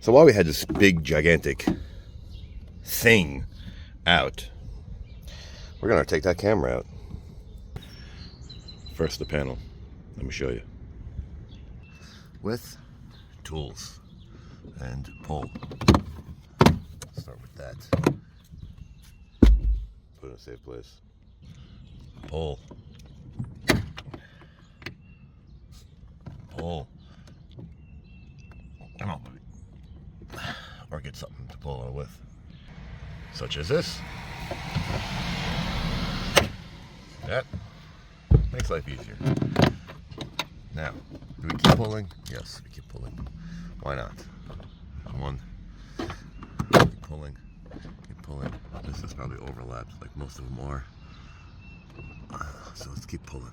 So while we had this big, gigantic thing out, we're going to take that camera out. First, the panel. Let me show you. With tools and pull. Start with that. Put it in a safe place. Pull. Pull. Come on, baby. Or get something to pull it with. Such as this. That makes life easier. Now, do we keep pulling? Yes, we keep pulling. Why not? One. Keep pulling. Keep pulling. This is probably overlapped like most of them are. So let's keep pulling.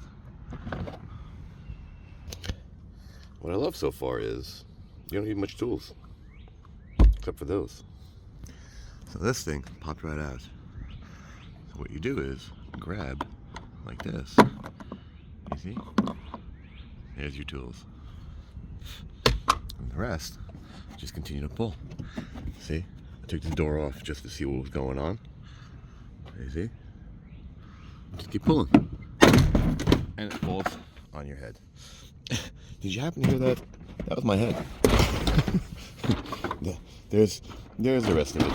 What I love so far is you don't need much tools. Except for those. So this thing popped right out. So what you do is grab like this. You see? There's your tools. And the rest, just continue to pull. See? I took the door off just to see what was going on. You see? Just keep pulling. And it falls on your head. Did you happen to hear that? That was my head. There's the rest of it.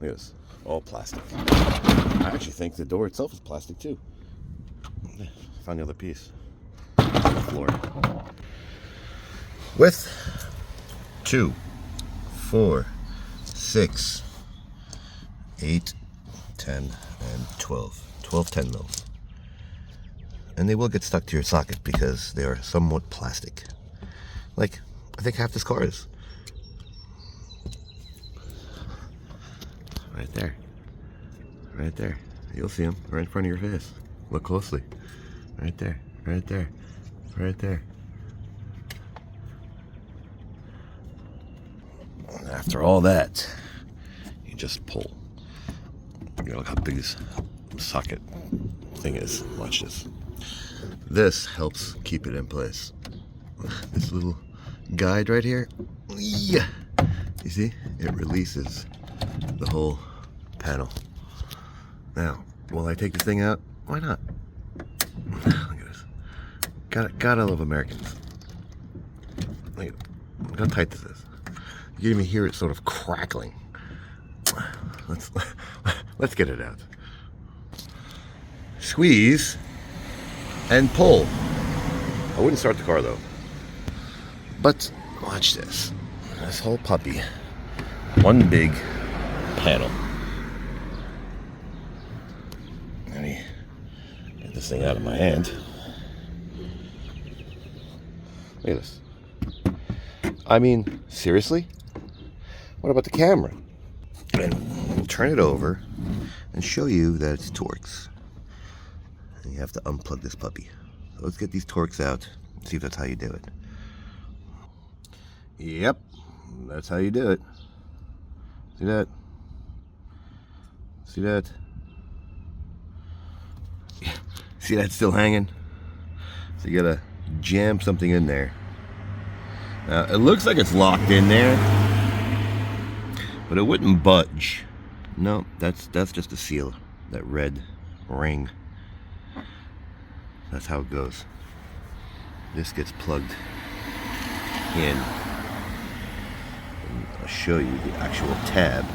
Look at this. All plastic. I actually think the door itself is plastic too. Found the other piece on the floor. With 2, 4, 6, 8, 10, and 12. 12 10 mils. And they will get stuck to your socket because they are somewhat plastic. Like, I think half this car is. Right there. Right there. You'll see them right in front of your face. Look closely. Right there. Right there. Right there. And after all that, you just pull. You know, look how big this socket thing is. Watch this. This helps keep it in place. This little guide right here. Yeah. You see? It releases the whole panel. Now, will I take this thing out? Why not? Look at this. Gotta love Americans. Look how tight this is. You can even hear it sort of crackling. Let's get it out. Squeeze and pull. I wouldn't start the car though. But watch this. This whole puppy. One big panel. Let me get this thing out of my hand. Look at this. I mean, seriously? What about the camera? And we'll turn it over and show you that it's Torx. And you have to unplug this puppy. So let's get these Torx out and see if that's how you do it. Yep, that's how you do it. See that? See that? See that still hanging? So you gotta jam something in there. Now, it looks like it's locked in there, but it wouldn't budge. No, that's just a seal. That red ring. That's how it goes. This gets plugged in. And I'll show you the actual tab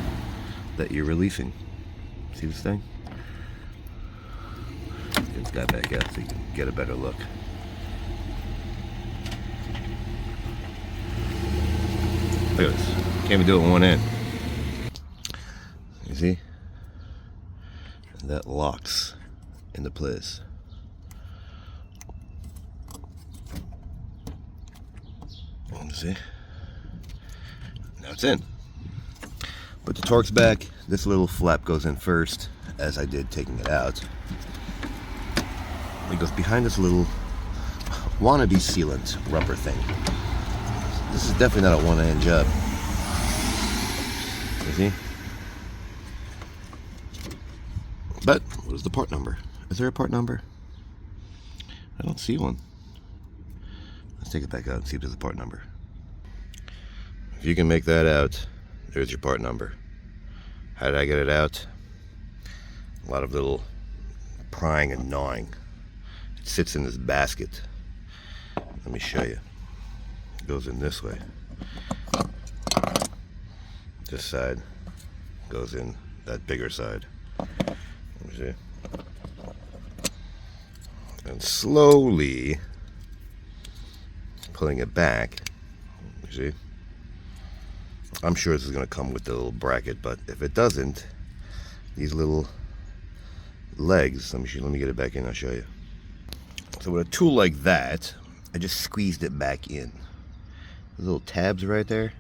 that you're releasing. See this thing? Get that back out so you can get a better look. Look at this. Can't even do it with one end. You see? And that locks into place. You see? Now it's in. Put the Torx back. This little flap goes in first, as I did taking it out. It goes behind this little wannabe sealant rubber thing. This is definitely not a one-hand job. You see? But what is the part number? Is there a part number? I don't see one. Let's take it back out and see if there's a part number. If you can make that out, there's your part number. How did I get it out? A lot of little prying and gnawing. It sits in this basket. Let me show you. It goes in this way. This side goes in that bigger side. Let me see. And slowly pulling it back. You see? I'm sure this is going to come with the little bracket, but if it doesn't, these little legs, let me get it back in, I'll show you. So with a tool like that, I just squeezed it back in. The little tabs right there,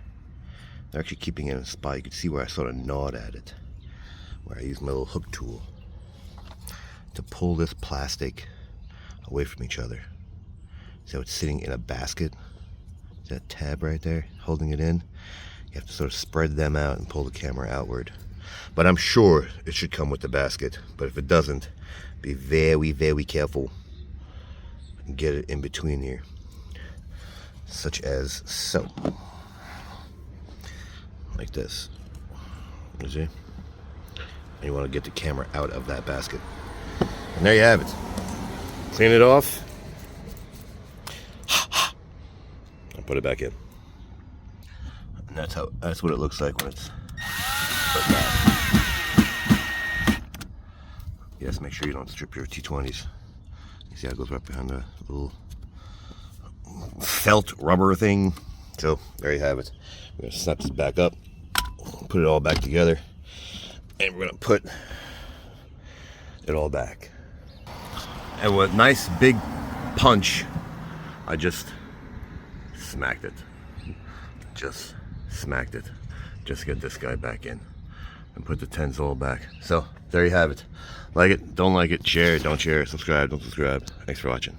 they're actually keeping it in a spot. You can see where I sort of gnawed at it, where I used my little hook tool to pull this plastic away from each other. So it's sitting in a basket. That tab right there holding it in. You have to sort of spread them out and pull the camera outward. But I'm sure it should come with the basket. But if it doesn't, be very, very careful and get it in between here, such as so, like this. You see? And you want to get the camera out of that basket. And there you have it. Clean it off. And put it back in. And that's what it looks like when it's put back. Yes, make sure you don't strip your T20s. You see how it goes right behind the little felt rubber thing. So there you have it. We're gonna snap this back up, put it all back together, and we're gonna put it all back. And with a nice big punch, I just smacked it. Just smacked it. Just get this guy back in and put the 10s all back. So there you have it. Like it, don't like it, share it, don't share it, subscribe, don't subscribe. Thanks for watching.